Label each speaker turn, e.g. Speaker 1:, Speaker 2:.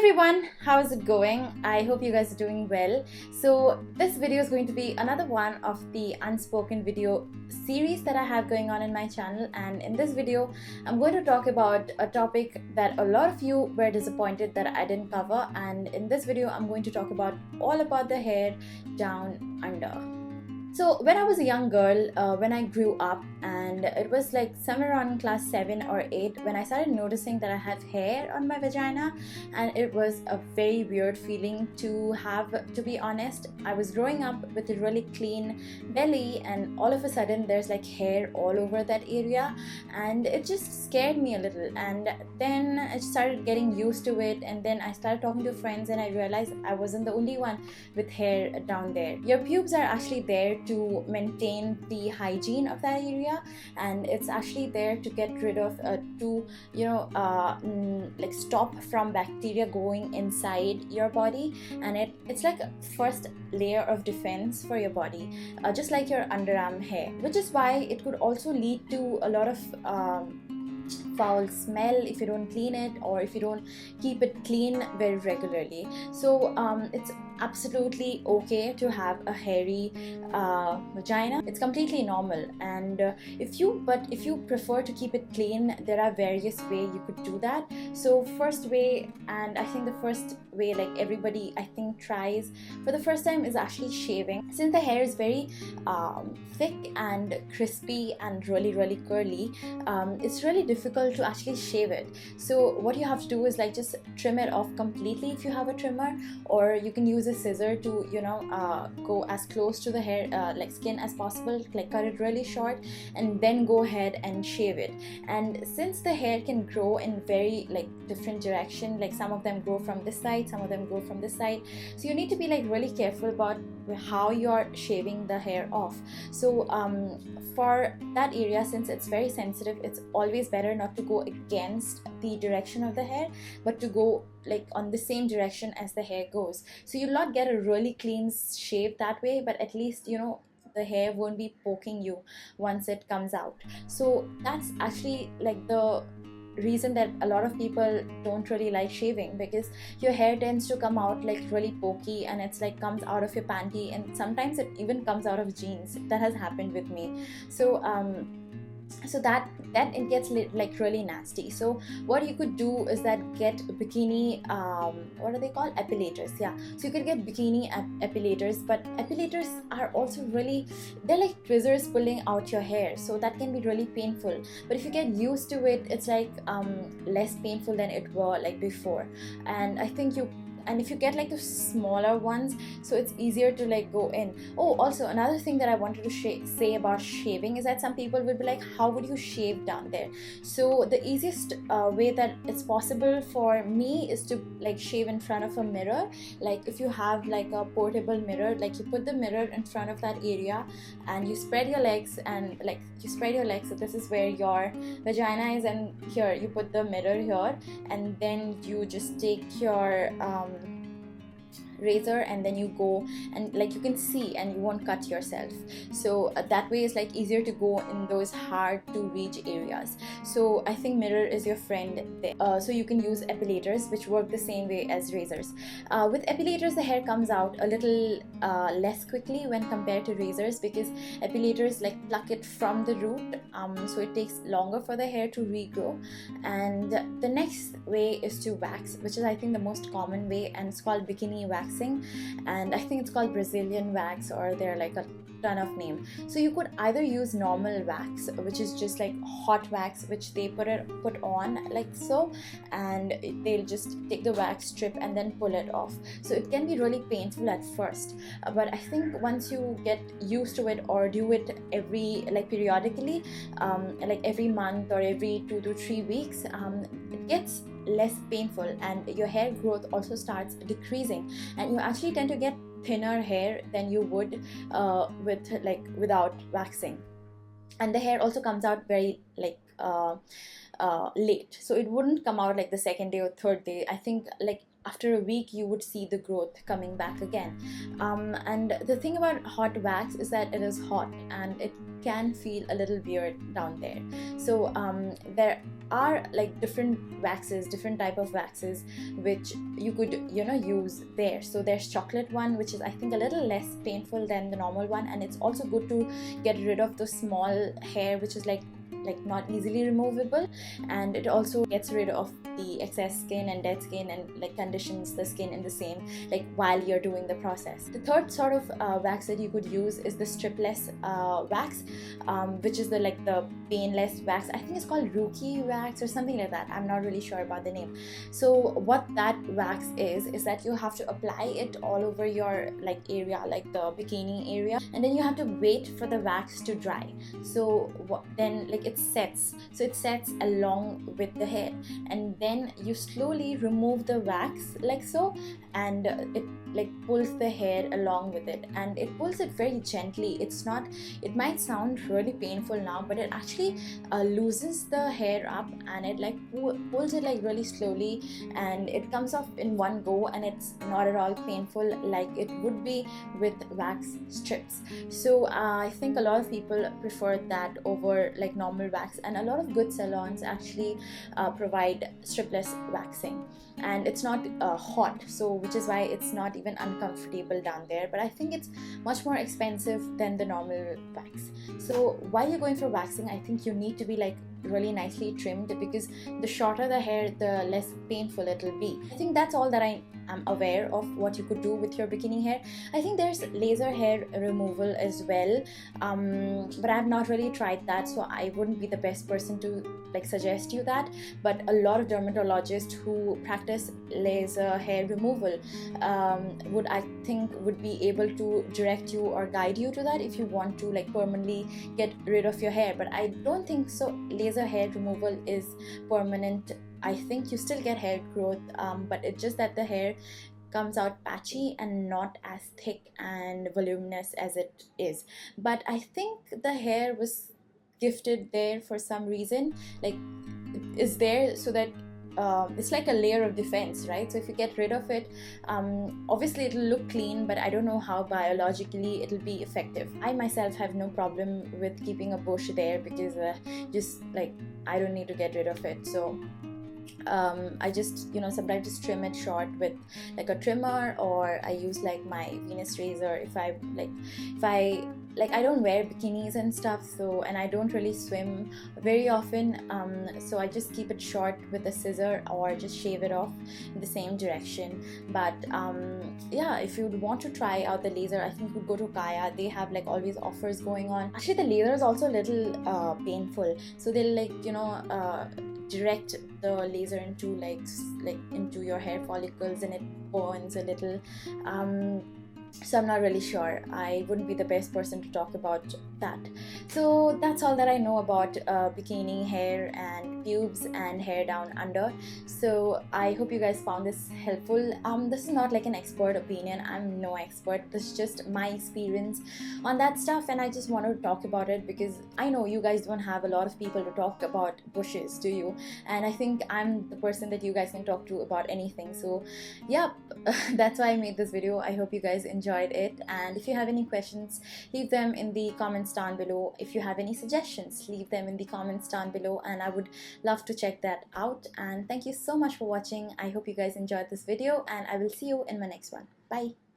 Speaker 1: everyone, how's it going? I hope you guys are doing well. So this video is going to be another one of the Unspoken video series that I have going on in my channel, and in this video I'm going to talk about a topic that a lot of you were disappointed that I didn't cover, and in this video I'm going to talk about all about the hair down under. So when I was a young girl, when I grew up, and it was like somewhere around class 7 or 8 when I started noticing that I have hair on my vagina, and it was a very weird feeling to have, to be honest. I was growing up with a really clean belly, and all of a sudden there's like hair all over that area, and it just scared me a little. And then I started getting used to it, and then I started talking to friends, and I realized I wasn't the only one with hair down there. Your pubes are actually there to maintain the hygiene of that area, and it's actually there to get rid of like stop from bacteria going inside your body, and it's like a first layer of defense for your body, just like your underarm hair, which is why it could also lead to a lot of foul smell if you don't clean it, or if you don't keep it clean very regularly. So it's absolutely okay to have a hairy vagina. It's completely normal, and if you prefer to keep it clean, there are various ways you could do that. So first way, and I think the first way like everybody I think tries for the first time, is actually shaving. Since the hair is very thick and crispy and really curly, it's really difficult to actually shave it. So what you have to do is like just trim it off completely if you have a trimmer, or you can use a scissor to go as close to the hair like skin as possible, like cut it really short, and then go ahead and shave it. And since the hair can grow in very like different direction, like some of them grow from this side, some of them grow from this side, so you need to be like really careful about how you're shaving the hair off. So for that area, since it's very sensitive, it's always better not to go against the direction of the hair, but to go like on the same direction as the hair goes. So you'll not get a really clean shave that way, but at least the hair won't be poking you once it comes out. So that's actually like the reason that a lot of people don't really like shaving, because your hair tends to come out like really pokey, and it's like comes out of your panty, and sometimes it even comes out of jeans. That has happened with me. So that it gets like really nasty. So what you could do is that get bikini what are they called, epilators. Yeah, so you could get bikini epilators, but epilators are also really, they're like tweezers pulling out your hair, so that can be really painful. But if you get used to it, it's like less painful than it were like before. And I think if you get like the smaller ones, so it's easier to like go in. Oh, also another thing that I wanted to say about shaving is that some people will be like, how would you shave down there? So the easiest way that it's possible for me is to like shave in front of a mirror. Like if you have like a portable mirror, like you put the mirror in front of that area, and you spread your legs, and like you spread your legs, so this is where your vagina is, and here you put the mirror here, and then you just take your razor, and then you go and like you can see, and you won't cut yourself. So that way is like easier to go in those hard to reach areas. So I think mirror is your friend there. So you can use epilators, which work the same way as razors. With epilators, the hair comes out a little less quickly when compared to razors, because epilators like pluck it from the root, so it takes longer for the hair to regrow. And the next way is to wax, which is I think the most common way, and it's called bikini waxing. And I think it's called Brazilian wax, or they're like a ton of name. So you could either use normal wax, which is just like hot wax, which they put on like so, and they'll just take the wax strip and then pull it off. So it can be really painful at first, but I think once you get used to it, or do it every like periodically, like every month or every 2 to 3 weeks, it gets less painful, and your hair growth also starts decreasing, and you actually tend to get thinner hair than you would without waxing. And the hair also comes out very like late, so it wouldn't come out like the second day or third day. I think like after a week you would see the growth coming back again. And the thing about hot wax is that it is hot and it can feel a little weird down there. So there are like different waxes, different type of waxes which you could use there. So there's chocolate one, which is I think a little less painful than the normal one, and it's also good to get rid of the small hair which is like not easily removable, and it also gets rid of the excess skin and dead skin and like conditions the skin in the same like while you're doing the process. The third sort of wax that you could use is the stripless wax, which is the painless wax. I think it's called Rookie wax or something like that. I'm not really sure about the name. So what that wax is that you have to apply it all over your like area, like the bikini area, and then you have to wait for the wax to dry. So then like it sets along with the hair, and then you slowly remove the wax like so, and it like pulls the hair along with it, and it pulls it very gently. It might sound really painful now, but it actually loosens the hair up, and it like pulls it like really slowly, and it comes off in one go, and it's not at all painful like it would be with wax strips. So I think a lot of people prefer that over like normal wax, and a lot of good salons actually provide stripless waxing, and it's not hot, so which is why it's not even uncomfortable down there, but I think it's much more expensive than the normal wax. So while you're going for waxing, I think you need to be like really nicely trimmed, because the shorter the hair, the less painful it'll be. I think that's all that I am aware of what you could do with your bikini hair. I think there's laser hair removal as well, but I've not really tried that, so I wouldn't be the best person to like suggest you that. But a lot of dermatologists who practice laser hair removal would be able to direct you or guide you to that if you want to like permanently get rid of your hair. But I don't think so laser hair removal is permanent. I think you still get hair growth, but it's just that the hair comes out patchy and not as thick and voluminous as it is. But I think the hair was gifted there for some reason, like it is there so that it's like a layer of defense, right? So if you get rid of it, obviously it'll look clean, but I don't know how biologically it'll be effective. I myself have no problem with keeping a bush there, because just like I don't need to get rid of it. So I just sometimes just trim it short with like a trimmer, or I use like my Venus razor if I don't wear bikinis and stuff, so, and I don't really swim very often, so I just keep it short with a scissor or just shave it off in the same direction. But yeah, if you would want to try out the laser, I think you could go to Kaya. They have like always offers going on. Actually the laser is also a little painful, so they'll like direct the laser into like into your hair follicles, and it burns a little. So I'm not really sure. I wouldn't be the best person to talk about that. So that's all that I know about bikini hair and pubes and hair down under. So I hope you guys found this helpful. This is not like an expert opinion. I'm no expert. This is just my experience on that stuff, and I just wanted to talk about it because I know you guys don't have a lot of people to talk about bushes, do you? And I think I'm the person that you guys can talk to about anything. So yeah, that's why I made this video. I hope you guys enjoyed it, and if you have any questions, leave them in the comments down below. If you have any suggestions, leave them in the comments down below, and I would love to check that out. And thank you so much for watching. I hope you guys enjoyed this video, and I will see you in my next one. Bye.